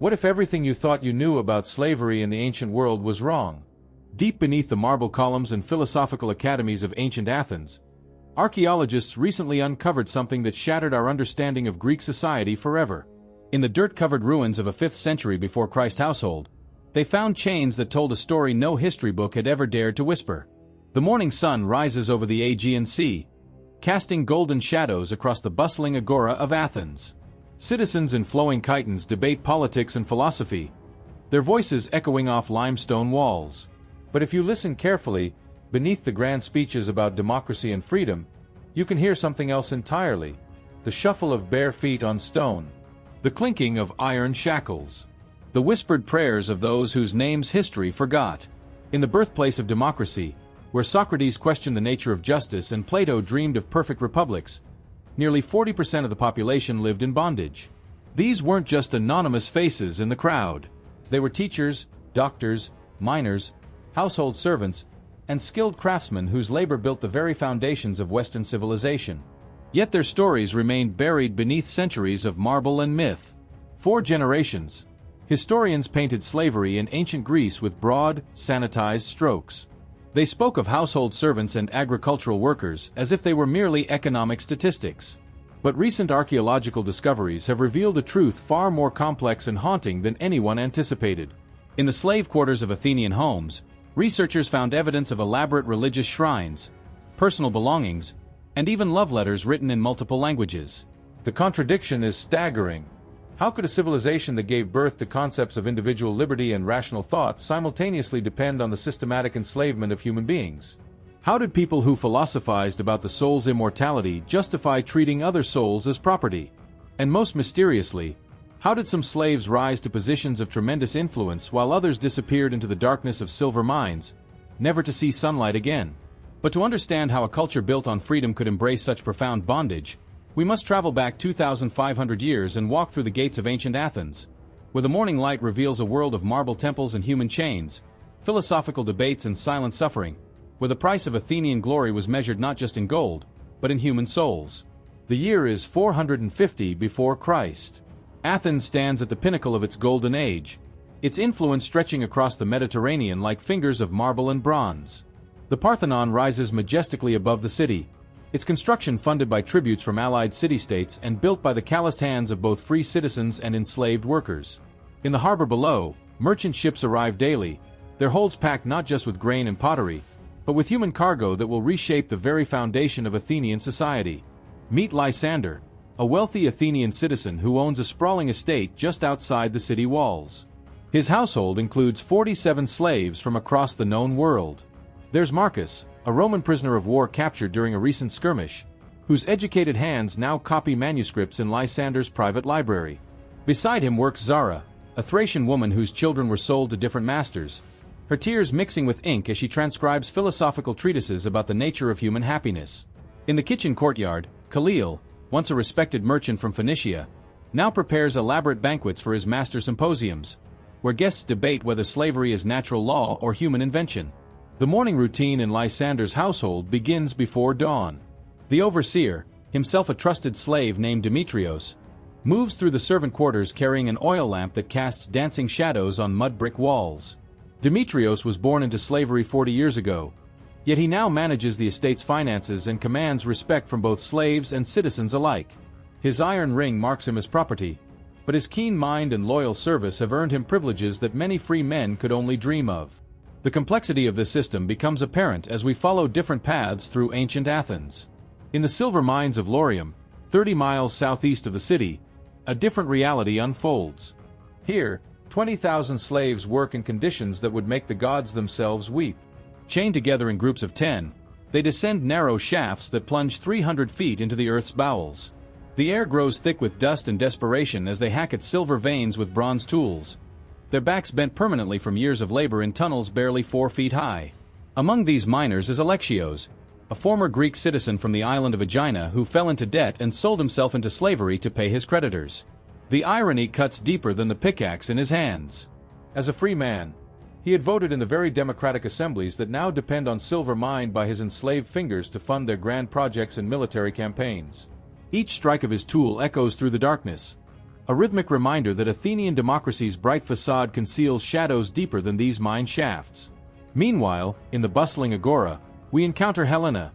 What if everything you thought you knew about slavery in the ancient world was wrong? Deep beneath the marble columns and philosophical academies of ancient Athens, archaeologists recently uncovered something that shattered our understanding of Greek society forever. In the dirt-covered ruins of a 5th century before Christ household, they found chains that told a story no history book had ever dared to whisper. The morning sun rises over the Aegean Sea, casting golden shadows across the bustling agora of Athens. Citizens in flowing chitons debate politics and philosophy, their voices echoing off limestone walls. But if you listen carefully, beneath the grand speeches about democracy and freedom, you can hear something else entirely: the shuffle of bare feet on stone, the clinking of iron shackles, the whispered prayers of those whose names history forgot. In the birthplace of democracy, where Socrates questioned the nature of justice and Plato dreamed of perfect republics, nearly 40% of the population lived in bondage. These weren't just anonymous faces in the crowd. They were teachers, doctors, miners, household servants, and skilled craftsmen whose labor built the very foundations of Western civilization. Yet their stories remained buried beneath centuries of marble and myth. For generations, historians painted slavery in ancient Greece with broad, sanitized strokes. They spoke of household servants and agricultural workers as if they were merely economic statistics. But recent archaeological discoveries have revealed a truth far more complex and haunting than anyone anticipated. In the slave quarters of Athenian homes, researchers found evidence of elaborate religious shrines, personal belongings, and even love letters written in multiple languages. The contradiction is staggering. How could a civilization that gave birth to concepts of individual liberty and rational thought simultaneously depend on the systematic enslavement of human beings? How did people who philosophized about the soul's immortality justify treating other souls as property? And most mysteriously, how did some slaves rise to positions of tremendous influence while others disappeared into the darkness of silver mines, never to see sunlight again? But to understand how a culture built on freedom could embrace such profound bondage, we must travel back 2,500 years and walk through the gates of ancient Athens, where the morning light reveals a world of marble temples and human chains, philosophical debates and silent suffering, where the price of Athenian glory was measured not just in gold, but in human souls. The year is 450 before Christ. Athens stands at the pinnacle of its golden age, its influence stretching across the Mediterranean like fingers of marble and bronze. The Parthenon rises majestically above the city, its construction funded by tributes from allied city-states and built by the calloused hands of both free citizens and enslaved workers. In the harbor below, merchant ships arrive daily, their holds packed not just with grain and pottery, but with human cargo that will reshape the very foundation of Athenian society. Meet Lysander, a wealthy Athenian citizen who owns a sprawling estate just outside the city walls. His household includes 47 slaves from across the known world. There's Marcus, a Roman prisoner of war captured during a recent skirmish, whose educated hands now copy manuscripts in Lysander's private library. Beside him works Zara, a Thracian woman whose children were sold to different masters, her tears mixing with ink as she transcribes philosophical treatises about the nature of human happiness. In the kitchen courtyard, Khalil, once a respected merchant from Phoenicia, now prepares elaborate banquets for his master symposiums, where guests debate whether slavery is natural law or human invention. The morning routine in Lysander's household begins before dawn. The overseer, himself a trusted slave named Demetrios, moves through the servant quarters carrying an oil lamp that casts dancing shadows on mud brick walls. Demetrios was born into slavery 40 years ago, yet he now manages the estate's finances and commands respect from both slaves and citizens alike. His iron ring marks him as property, but his keen mind and loyal service have earned him privileges that many free men could only dream of. The complexity of this system becomes apparent as we follow different paths through ancient Athens. In the silver mines of Laurium, 30 miles southeast of the city, a different reality unfolds. Here, 20,000 slaves work in conditions that would make the gods themselves weep. Chained together in groups of 10, they descend narrow shafts that plunge 300 feet into the earth's bowels. The air grows thick with dust and desperation as they hack at silver veins with bronze tools, their backs bent permanently from years of labor in tunnels barely 4 feet high. Among these miners is Alexios, a former Greek citizen from the island of Aegina who fell into debt and sold himself into slavery to pay his creditors. The irony cuts deeper than the pickaxe in his hands. As a free man, he had voted in the very democratic assemblies that now depend on silver mined by his enslaved fingers to fund their grand projects and military campaigns. Each strike of his tool echoes through the darkness, a rhythmic reminder that Athenian democracy's bright facade conceals shadows deeper than these mine shafts. Meanwhile, in the bustling agora, we encounter Helena,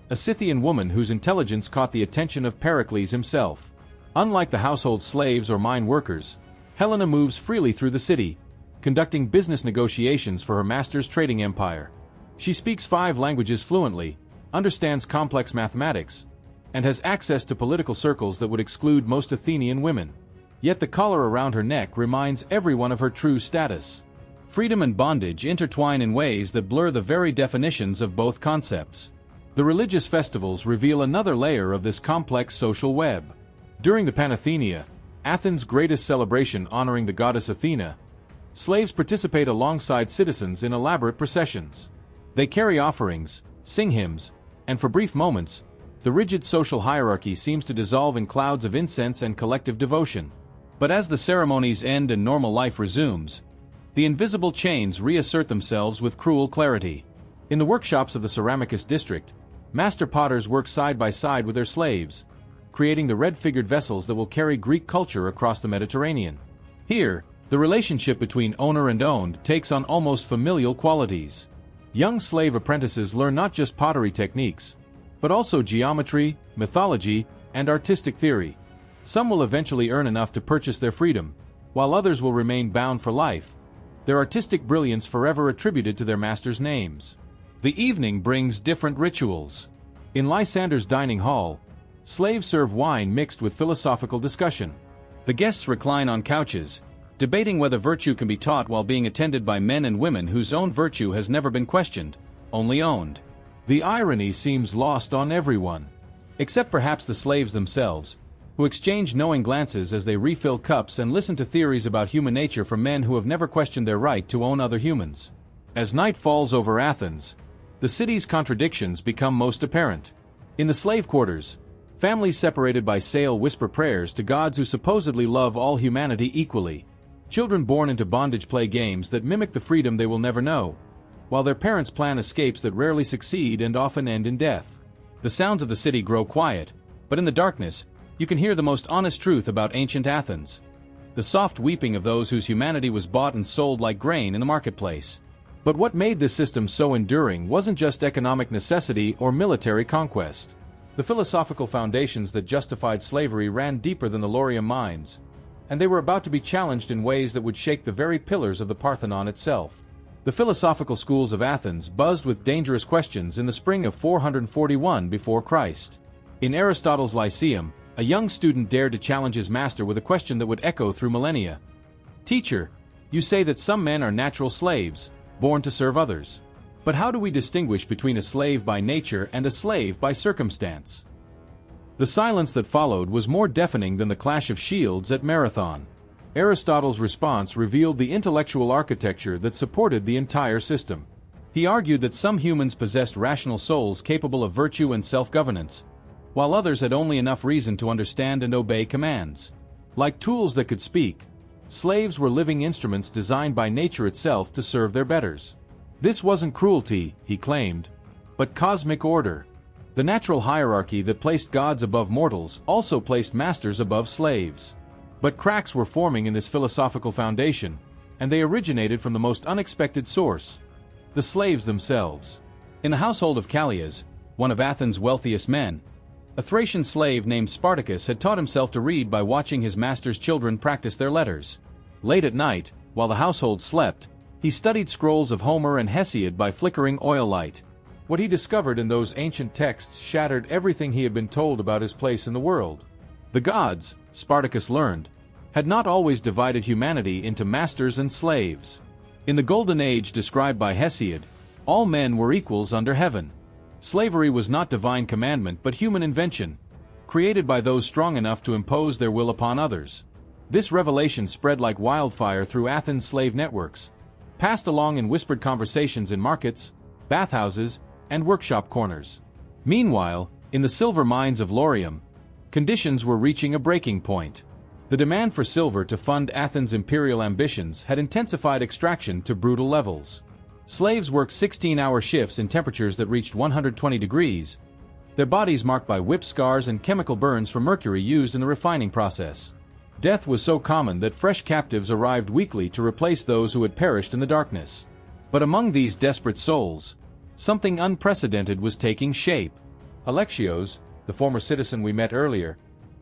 a Scythian woman whose intelligence caught the attention of Pericles himself. Unlike the household slaves or mine workers, Helena moves freely through the city, conducting business negotiations for her master's trading empire. She speaks 5 languages fluently, understands complex mathematics, and has access to political circles that would exclude most Athenian women. Yet the collar around her neck reminds everyone of her true status. Freedom and bondage intertwine in ways that blur the very definitions of both concepts. The religious festivals reveal another layer of this complex social web. During the Panathenea, Athens' greatest celebration honoring the goddess Athena, slaves participate alongside citizens in elaborate processions. They carry offerings, sing hymns, and for brief moments, the rigid social hierarchy seems to dissolve in clouds of incense and collective devotion. But as the ceremonies end and normal life resumes, the invisible chains reassert themselves with cruel clarity. In the workshops of the Ceramicus district, master potters work side by side with their slaves, creating the red-figured vessels that will carry Greek culture across the Mediterranean. Here, the relationship between owner and owned takes on almost familial qualities. Young slave apprentices learn not just pottery techniques, but also geometry, mythology, and artistic theory. Some will eventually earn enough to purchase their freedom, while others will remain bound for life, their artistic brilliance forever attributed to their masters' names. The evening brings different rituals. In Lysander's dining hall, slaves serve wine mixed with philosophical discussion. The guests recline on couches, debating whether virtue can be taught while being attended by men and women whose own virtue has never been questioned, only owned. The irony seems lost on everyone, except perhaps the slaves themselves, who exchange knowing glances as they refill cups and listen to theories about human nature from men who have never questioned their right to own other humans. As night falls over Athens, the city's contradictions become most apparent. In the slave quarters, families separated by sale whisper prayers to gods who supposedly love all humanity equally. Children born into bondage play games that mimic the freedom they will never know, while their parents plan escapes that rarely succeed and often end in death. The sounds of the city grow quiet, but in the darkness, you can hear the most honest truth about ancient Athens. The soft weeping of those whose humanity was bought and sold like grain in the marketplace. But what made this system so enduring wasn't just economic necessity or military conquest. The philosophical foundations that justified slavery ran deeper than the Laurium mines, and they were about to be challenged in ways that would shake the very pillars of the Parthenon itself. The philosophical schools of Athens buzzed with dangerous questions in the spring of 441 before Christ. In Aristotle's Lyceum, a young student dared to challenge his master with a question that would echo through millennia. "Teacher, you say that some men are natural slaves, born to serve others. But how do we distinguish between a slave by nature and a slave by circumstance?" The silence that followed was more deafening than the clash of shields at Marathon. Aristotle's response revealed the intellectual architecture that supported the entire system. He argued that some humans possessed rational souls capable of virtue and self-governance, while others had only enough reason to understand and obey commands. Like tools that could speak, slaves were living instruments designed by nature itself to serve their betters. This wasn't cruelty, he claimed, but cosmic order. The natural hierarchy that placed gods above mortals also placed masters above slaves. But cracks were forming in this philosophical foundation, and they originated from the most unexpected source: the slaves themselves. In the household of Callias, one of Athens' wealthiest men, a Thracian slave named Spartacus had taught himself to read by watching his master's children practice their letters. Late at night, while the household slept, he studied scrolls of Homer and Hesiod by flickering oil light. What he discovered in those ancient texts shattered everything he had been told about his place in the world. The gods, Spartacus learned, had not always divided humanity into masters and slaves. In the Golden Age described by Hesiod, all men were equals under heaven. Slavery was not divine commandment but human invention, created by those strong enough to impose their will upon others. This revelation spread like wildfire through Athens' slave networks, passed along in whispered conversations in markets, bathhouses, and workshop corners. Meanwhile, in the silver mines of Laurium, conditions were reaching a breaking point. The demand for silver to fund Athens' imperial ambitions had intensified extraction to brutal levels. Slaves worked 16-hour shifts in temperatures that reached 120 degrees, their bodies marked by whip scars and chemical burns from mercury used in the refining process. Death was so common that fresh captives arrived weekly to replace those who had perished in the darkness. But among these desperate souls, something unprecedented was taking shape. Alexios, the former citizen we met earlier,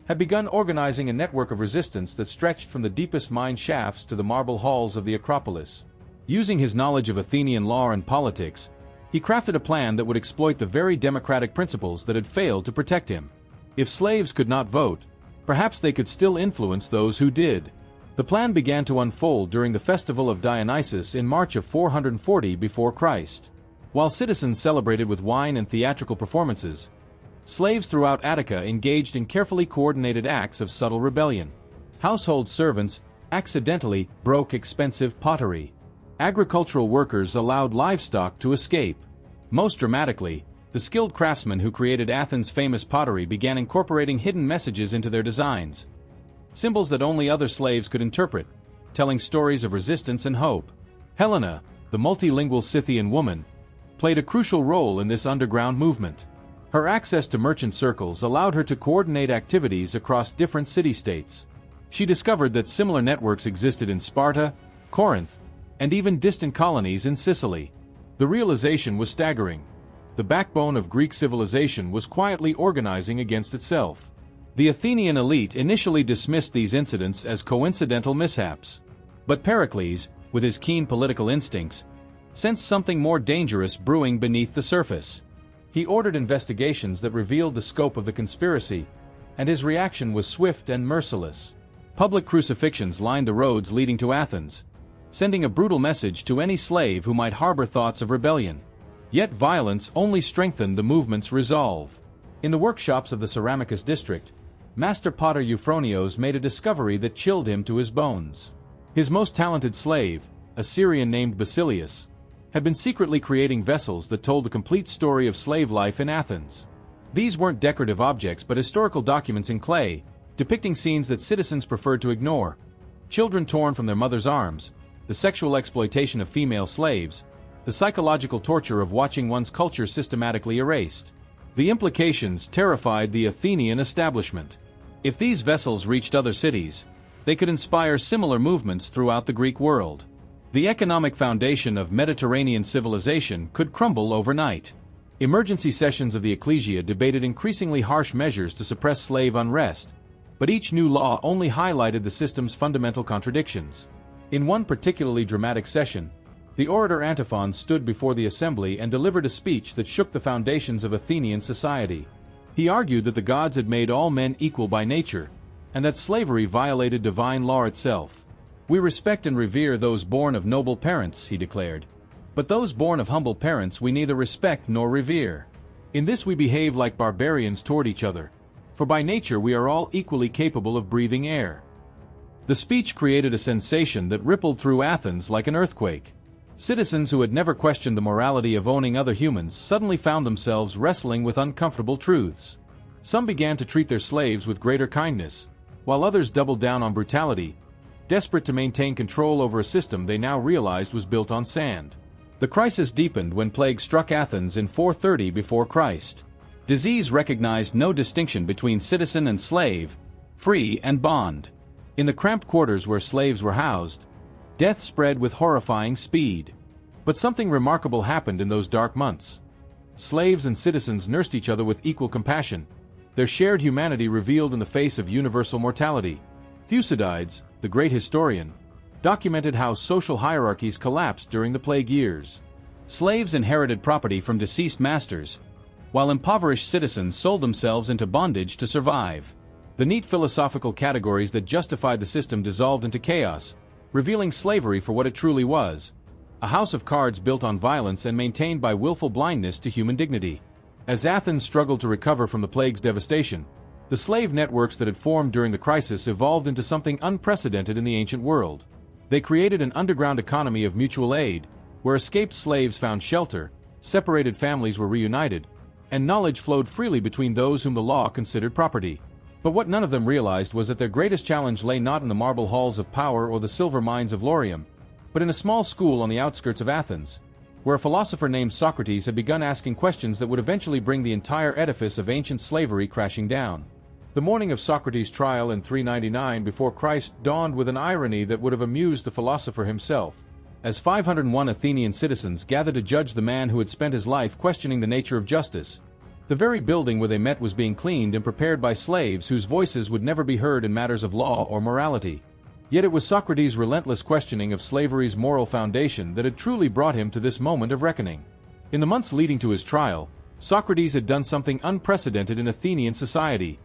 had begun organizing a network of resistance that stretched from the deepest mine shafts to the marble halls of the Acropolis. Using his knowledge of Athenian law and politics, he crafted a plan that would exploit the very democratic principles that had failed to protect him. If slaves could not vote, perhaps they could still influence those who did. The plan began to unfold during the festival of Dionysus in March of 440 before Christ. While citizens celebrated with wine and theatrical performances, slaves throughout Attica engaged in carefully coordinated acts of subtle rebellion. Household servants accidentally broke expensive pottery. Agricultural workers allowed livestock to escape. Most dramatically, the skilled craftsmen who created Athens' famous pottery began incorporating hidden messages into their designs. Symbols that only other slaves could interpret, telling stories of resistance and hope. Helena, the multilingual Scythian woman, played a crucial role in this underground movement. Her access to merchant circles allowed her to coordinate activities across different city-states. She discovered that similar networks existed in Sparta, Corinth, and even distant colonies in Sicily. The realization was staggering. The backbone of Greek civilization was quietly organizing against itself. The Athenian elite initially dismissed these incidents as coincidental mishaps. But Pericles, with his keen political instincts, sensed something more dangerous brewing beneath the surface. He ordered investigations that revealed the scope of the conspiracy, and his reaction was swift and merciless. Public crucifixions lined the roads leading to Athens, sending a brutal message to any slave who might harbor thoughts of rebellion. Yet violence only strengthened the movement's resolve. In the workshops of the Ceramicus district, master potter Euphronios made a discovery that chilled him to his bones. His most talented slave, a Syrian named Basilius, had been secretly creating vessels that told the complete story of slave life in Athens. These weren't decorative objects but historical documents in clay, depicting scenes that citizens preferred to ignore. Children torn from their mothers' arms, the sexual exploitation of female slaves, the psychological torture of watching one's culture systematically erased. The implications terrified the Athenian establishment. If these vessels reached other cities, they could inspire similar movements throughout the Greek world. The economic foundation of Mediterranean civilization could crumble overnight. Emergency sessions of the ecclesia debated increasingly harsh measures to suppress slave unrest, but each new law only highlighted the system's fundamental contradictions. In one particularly dramatic session, the orator Antiphon stood before the assembly and delivered a speech that shook the foundations of Athenian society. He argued that the gods had made all men equal by nature, and that slavery violated divine law itself. "We respect and revere those born of noble parents," he declared. "But those born of humble parents we neither respect nor revere. In this we behave like barbarians toward each other, for by nature we are all equally capable of breathing air." The speech created a sensation that rippled through Athens like an earthquake. Citizens who had never questioned the morality of owning other humans suddenly found themselves wrestling with uncomfortable truths. Some began to treat their slaves with greater kindness, while others doubled down on brutality, desperate to maintain control over a system they now realized was built on sand. The crisis deepened when plague struck Athens in 430 before Christ. Disease recognized no distinction between citizen and slave, free and bond. In the cramped quarters where slaves were housed, death spread with horrifying speed. But something remarkable happened in those dark months. Slaves and citizens nursed each other with equal compassion, their shared humanity revealed in the face of universal mortality. Thucydides, the great historian, documented how social hierarchies collapsed during the plague years. Slaves inherited property from deceased masters, while impoverished citizens sold themselves into bondage to survive. The neat philosophical categories that justified the system dissolved into chaos, revealing slavery for what it truly was: a house of cards built on violence and maintained by willful blindness to human dignity. As Athens struggled to recover from the plague's devastation, the slave networks that had formed during the crisis evolved into something unprecedented in the ancient world. They created an underground economy of mutual aid, where escaped slaves found shelter, separated families were reunited, and knowledge flowed freely between those whom the law considered property. But what none of them realized was that their greatest challenge lay not in the marble halls of power or the silver mines of Laurium, but in a small school on the outskirts of Athens, where a philosopher named Socrates had begun asking questions that would eventually bring the entire edifice of ancient slavery crashing down. The morning of Socrates' trial in 399 before Christ dawned with an irony that would have amused the philosopher himself. As 501 Athenian citizens gathered to judge the man who had spent his life questioning the nature of justice, the very building where they met was being cleaned and prepared by slaves whose voices would never be heard in matters of law or morality. Yet it was Socrates' relentless questioning of slavery's moral foundation that had truly brought him to this moment of reckoning. In the months leading to his trial, Socrates had done something unprecedented in Athenian society.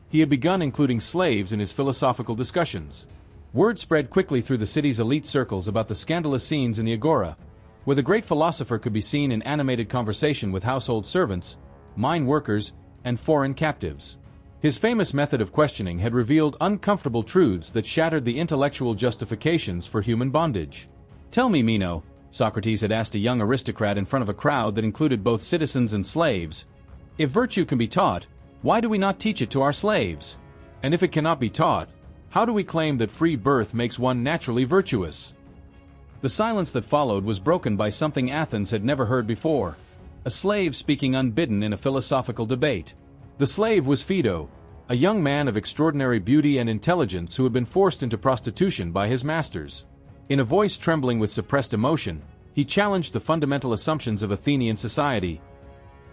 He had begun including slaves in his philosophical discussions. Word spread quickly through the city's elite circles about the scandalous scenes in the agora, where the great philosopher could be seen in animated conversation with household servants, mine workers, and foreign captives. His famous method of questioning had revealed uncomfortable truths that shattered the intellectual justifications for human bondage. "Tell me, Meno," Socrates had asked a young aristocrat in front of a crowd that included both citizens and slaves, "if virtue can be taught, why do we not teach it to our slaves? And if it cannot be taught, how do we claim that free birth makes one naturally virtuous?" The silence that followed was broken by something Athens had never heard before: a slave speaking unbidden in a philosophical debate. The slave was Phaedo, a young man of extraordinary beauty and intelligence who had been forced into prostitution by his masters. In a voice trembling with suppressed emotion, he challenged the fundamental assumptions of Athenian society.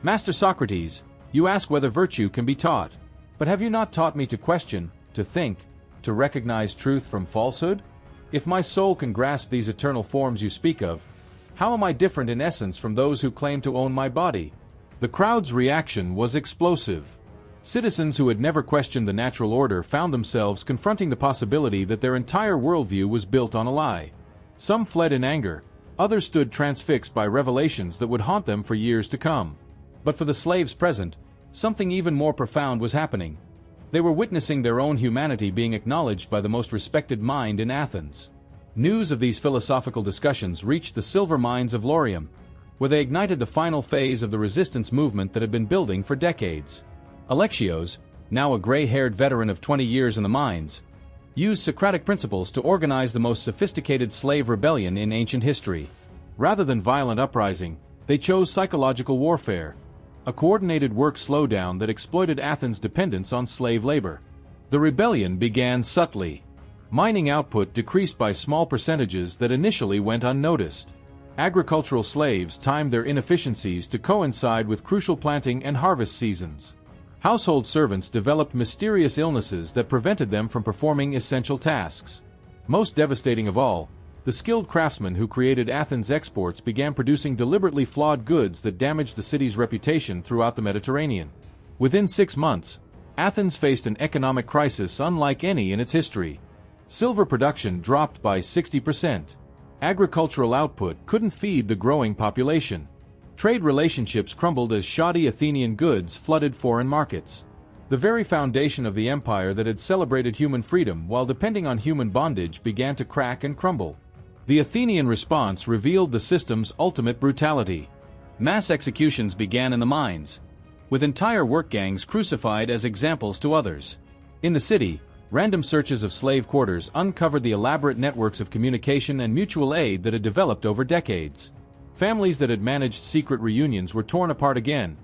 "Master Socrates, you ask whether virtue can be taught. But have you not taught me to question, to think, to recognize truth from falsehood? If my soul can grasp these eternal forms you speak of, how am I different in essence from those who claim to own my body?" The crowd's reaction was explosive. Citizens who had never questioned the natural order found themselves confronting the possibility that their entire worldview was built on a lie. Some fled in anger, others stood transfixed by revelations that would haunt them for years to come. But for the slaves present, something even more profound was happening. They were witnessing their own humanity being acknowledged by the most respected mind in Athens. News of these philosophical discussions reached the silver mines of Laurium, where they ignited the final phase of the resistance movement that had been building for decades. Alexios, now a gray-haired veteran of 20 years in the mines, used Socratic principles to organize the most sophisticated slave rebellion in ancient history. Rather than violent uprising, they chose psychological warfare, a coordinated work slowdown that exploited Athens' dependence on slave labor. The rebellion began subtly. Mining output decreased by small percentages that initially went unnoticed. Agricultural slaves timed their inefficiencies to coincide with crucial planting and harvest seasons. Household servants developed mysterious illnesses that prevented them from performing essential tasks. Most devastating of all, the skilled craftsmen who created Athens' exports began producing deliberately flawed goods that damaged the city's reputation throughout the Mediterranean. Within 6 months, Athens faced an economic crisis unlike any in its history. Silver production dropped by 60%. Agricultural output couldn't feed the growing population. Trade relationships crumbled as shoddy Athenian goods flooded foreign markets. The very foundation of the empire that had celebrated human freedom while depending on human bondage began to crack and crumble. The Athenian response revealed the system's ultimate brutality. Mass executions began in the mines, with entire work gangs crucified as examples to others. In the city, random searches of slave quarters uncovered the elaborate networks of communication and mutual aid that had developed over decades. Families that had managed secret reunions were torn apart again,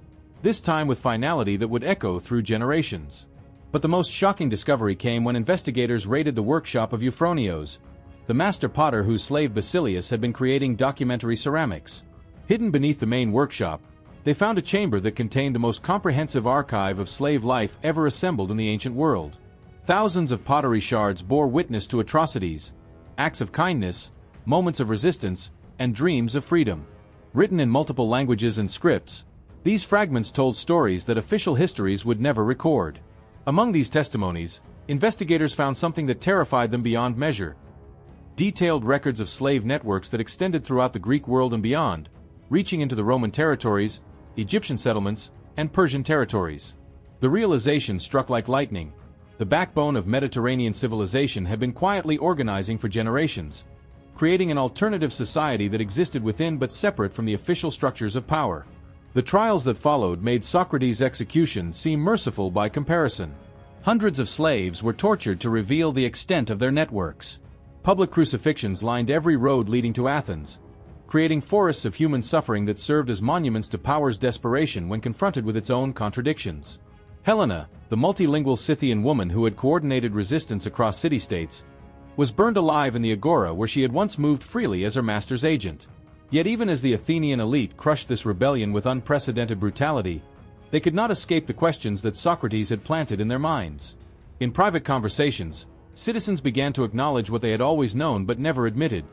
this time with finality that would echo through generations. But the most shocking discovery came when investigators raided the workshop of Euphronios, the master potter whose slave Basilius had been creating documentary ceramics. Hidden beneath the main workshop, they found a chamber that contained the most comprehensive archive of slave life ever assembled in the ancient world. Thousands of pottery shards bore witness to atrocities, acts of kindness, moments of resistance, and dreams of freedom. Written in multiple languages and scripts, these fragments told stories that official histories would never record. Among these testimonies, investigators found something that terrified them beyond measure: detailed records of slave networks that extended throughout the Greek world and beyond, reaching into the Roman territories, Egyptian settlements, and Persian territories. The realization struck like lightning. The backbone of Mediterranean civilization had been quietly organizing for generations, creating an alternative society that existed within but separate from the official structures of power. The trials that followed made Socrates' execution seem merciful by comparison. Hundreds of slaves were tortured to reveal the extent of their networks. Public crucifixions lined every road leading to Athens, creating forests of human suffering that served as monuments to power's desperation when confronted with its own contradictions. Helena, the multilingual Scythian woman who had coordinated resistance across city-states, was burned alive in the agora where she had once moved freely as her master's agent. Yet even as the Athenian elite crushed this rebellion with unprecedented brutality, they could not escape the questions that Socrates had planted in their minds. In private conversations, citizens began to acknowledge what they had always known but never admitted: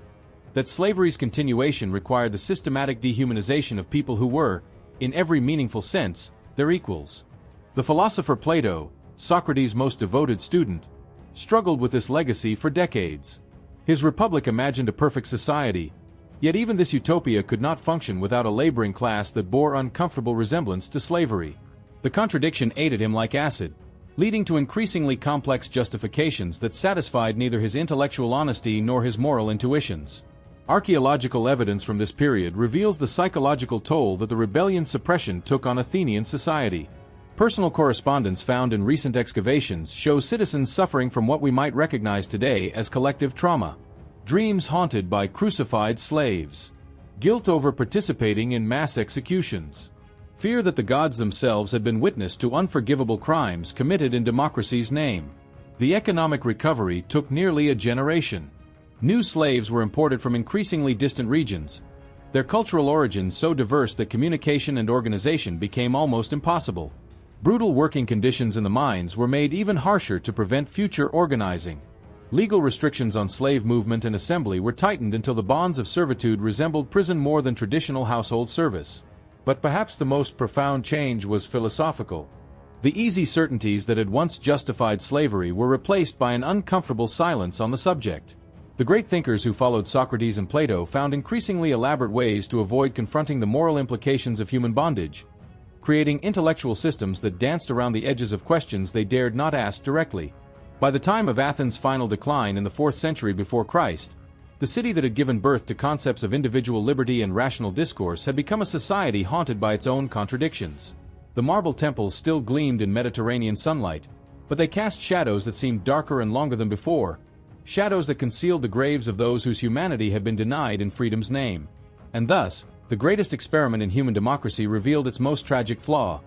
that slavery's continuation required the systematic dehumanization of people who were, in every meaningful sense, their equals. The philosopher Plato, Socrates' most devoted student, struggled with this legacy for decades. His Republic imagined a perfect society, yet even this utopia could not function without a laboring class that bore uncomfortable resemblance to slavery. The contradiction ate at him like acid, leading to increasingly complex justifications that satisfied neither his intellectual honesty nor his moral intuitions. Archaeological evidence from this period reveals the psychological toll that the rebellion's suppression took on Athenian society. Personal correspondence found in recent excavations show citizens suffering from what we might recognize today as collective trauma. Dreams haunted by crucified slaves. Guilt over participating in mass executions. Fear that the gods themselves had been witness to unforgivable crimes committed in democracy's name. The economic recovery took nearly a generation. New slaves were imported from increasingly distant regions, their cultural origins so diverse that communication and organization became almost impossible. Brutal working conditions in the mines were made even harsher to prevent future organizing. Legal restrictions on slave movement and assembly were tightened until the bonds of servitude resembled prison more than traditional household service. But perhaps the most profound change was philosophical. The easy certainties that had once justified slavery were replaced by an uncomfortable silence on the subject. The great thinkers who followed Socrates and Plato found increasingly elaborate ways to avoid confronting the moral implications of human bondage, creating intellectual systems that danced around the edges of questions they dared not ask directly. By the time of Athens' final decline in the 4th century before Christ, the city that had given birth to concepts of individual liberty and rational discourse had become a society haunted by its own contradictions. The marble temples still gleamed in Mediterranean sunlight, but they cast shadows that seemed darker and longer than before, shadows that concealed the graves of those whose humanity had been denied in freedom's name. And thus, the greatest experiment in human democracy revealed its most tragic flaw: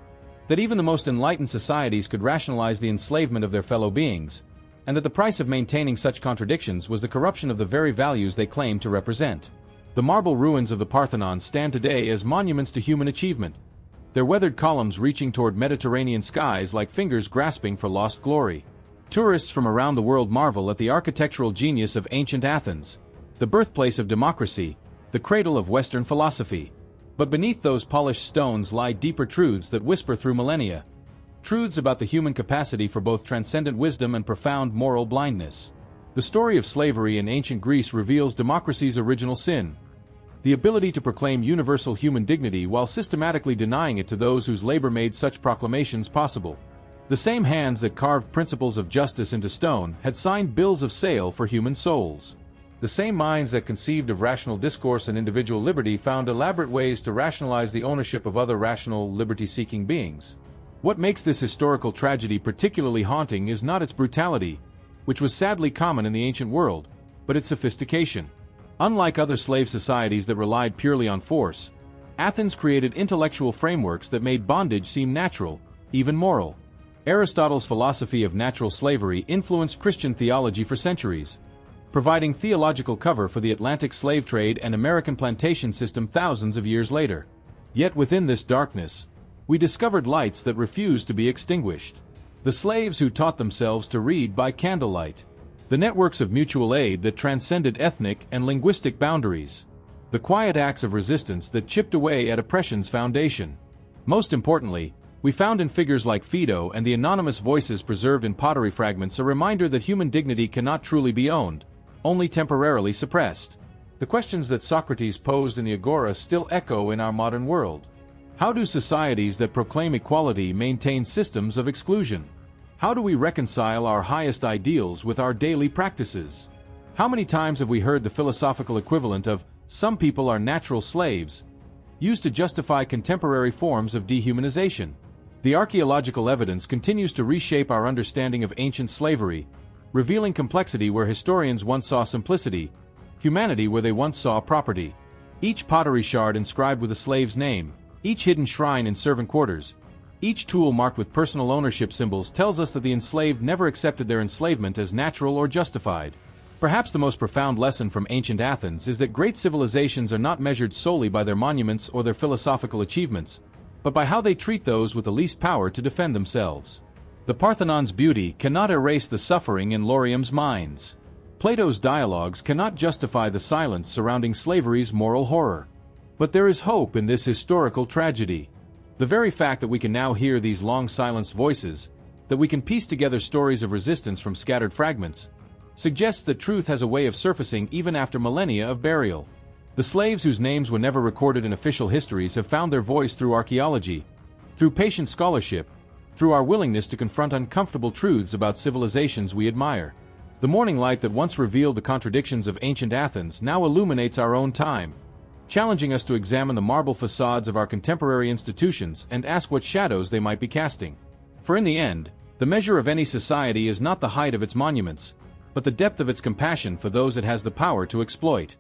that even the most enlightened societies could rationalize the enslavement of their fellow beings, and that the price of maintaining such contradictions was the corruption of the very values they claimed to represent. The marble ruins of the Parthenon stand today as monuments to human achievement, their weathered columns reaching toward Mediterranean skies like fingers grasping for lost glory. Tourists from around the world marvel at the architectural genius of ancient Athens, the birthplace of democracy, the cradle of Western philosophy. But beneath those polished stones lie deeper truths that whisper through millennia. Truths about the human capacity for both transcendent wisdom and profound moral blindness. The story of slavery in ancient Greece reveals democracy's original sin: the ability to proclaim universal human dignity while systematically denying it to those whose labor made such proclamations possible. The same hands that carved principles of justice into stone had signed bills of sale for human souls. The same minds that conceived of rational discourse and individual liberty found elaborate ways to rationalize the ownership of other rational, liberty-seeking beings. What makes this historical tragedy particularly haunting is not its brutality, which was sadly common in the ancient world, but its sophistication. Unlike other slave societies that relied purely on force, Athens created intellectual frameworks that made bondage seem natural, even moral. Aristotle's philosophy of natural slavery influenced Christian theology for centuries, providing theological cover for the Atlantic slave trade and American plantation system thousands of years later. Yet within this darkness, we discovered lights that refused to be extinguished. The slaves who taught themselves to read by candlelight. The networks of mutual aid that transcended ethnic and linguistic boundaries. The quiet acts of resistance that chipped away at oppression's foundation. Most importantly, we found in figures like Phaedo and the anonymous voices preserved in pottery fragments a reminder that human dignity cannot truly be owned, only temporarily suppressed. The questions that Socrates posed in the Agora still echo in our modern world. How do societies that proclaim equality maintain systems of exclusion? How do we reconcile our highest ideals with our daily practices? How many times have we heard the philosophical equivalent of "some people are natural slaves" used to justify contemporary forms of dehumanization? The archaeological evidence continues to reshape our understanding of ancient slavery, revealing complexity where historians once saw simplicity, humanity where they once saw property. Each pottery shard inscribed with a slave's name, each hidden shrine in servant quarters, Each tool marked with personal ownership symbols tells us that the enslaved never accepted their enslavement as natural or justified. Perhaps the most profound lesson from ancient Athens is that great civilizations are not measured solely by their monuments or their philosophical achievements, but by how they treat those with the least power to defend themselves. The Parthenon's beauty cannot erase the suffering in Laurium's minds. Plato's dialogues cannot justify the silence surrounding slavery's moral horror. But there is hope in this historical tragedy. The very fact that we can now hear these long-silenced voices, that we can piece together stories of resistance from scattered fragments, suggests that truth has a way of surfacing even after millennia of burial. The slaves whose names were never recorded in official histories have found their voice through archaeology, through patient scholarship, through our willingness to confront uncomfortable truths about civilizations we admire. The morning light that once revealed the contradictions of ancient Athens now illuminates our own time, challenging us to examine the marble facades of our contemporary institutions and ask what shadows they might be casting. For in the end, the measure of any society is not the height of its monuments, but the depth of its compassion for those it has the power to exploit.